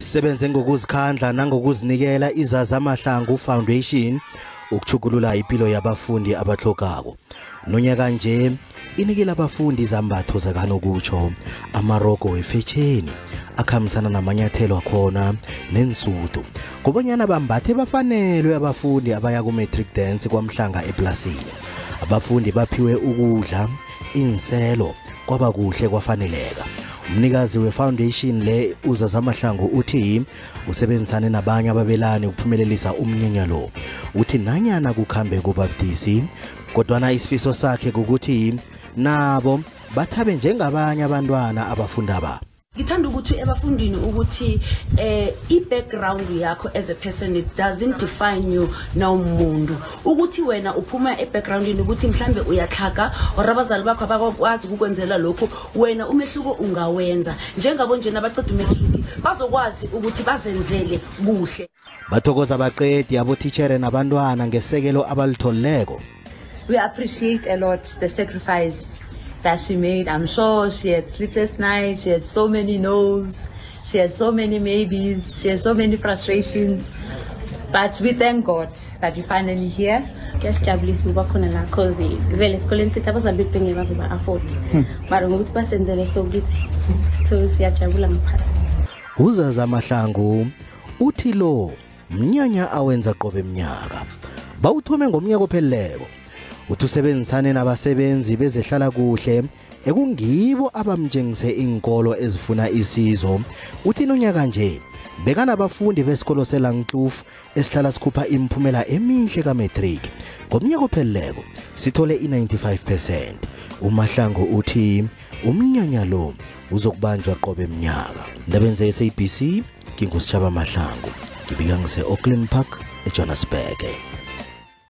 Sebenze ngokuzikhandla nangokuzinikela iZaza Mahlangu Foundation ukuchugulula impilo yabafundi abatlhogako. Nonyaka nje inikela abafundi izambatho zakanokutsho, amarogo efetsheni akhambisana namanyathelo akhona nensudu. Kubonyana bambathe bafanelwe abafundi abaya ku-Matric dance kwaMhlanga eplasini. Abafundi baphiwe ukudla, inselo kwaba kuhle kwafaneleka. Umnikazi we-foundation le uZaza Mahlangu uthi usebenzisane nabanye ababelani ukuphumelelisa umnyanya lo. Uthi nanyana kukhambe kubabdisi kodwana isifiso sakhe ukuthi nabo bathabe njengabanye abantwana abafunda ba. Ngithanda ukuthi abafundini ukuthi i-background yakho as a person it doesn't define you nawumuntu. Ukuthi wena uphuma e-backgroundini ukuthi mhlambe uyatlhaga or abazali bakho abakwazi ukukwenzela lokho wena umehluko ungawenza. Njengabo nje nabaqeda umehluko bazokwazi ukuthi bazenzele kuhle. Bathokoza abaqedi abotithere nabantwana ngesekelo abalitholeko. We appreciate a lot the sacrifice that she made. I'm sure she had sleepless nights, she had so many no's, she had so many maybes, she had so many frustrations. But we thank God that we're finally here. Kuyasijabulisa ukuba khona la cause vele esikoleni sithi abazali bethu bengeke baze ba-afford. Mara ngokuthi basenzele so kithi sithola siyajabula ngaphakathi. uZaza Mahlangu uthi lo mnyanya awenza qobe mnyaka. Bawuthome ngomnyaka opheleleko. Uthi usebenzisane nabasebenzi bezehlala kuhle ekungibo abamjengise inkolo ezifuna isizo. Uthi nonyaka nje bekana abafundi besikolo selangkloof esihlala sikhupha imiphumela emihle kaMatric. Ngomnyaka opheleleko sithole i95%. uMahlangu uthi umnyanya lo uzokubanjwa qobe mnyaka. Ndabenze SABC ngingusitshaba Mahlangu. Ngibika ngise Auckland Park eJohannesburg.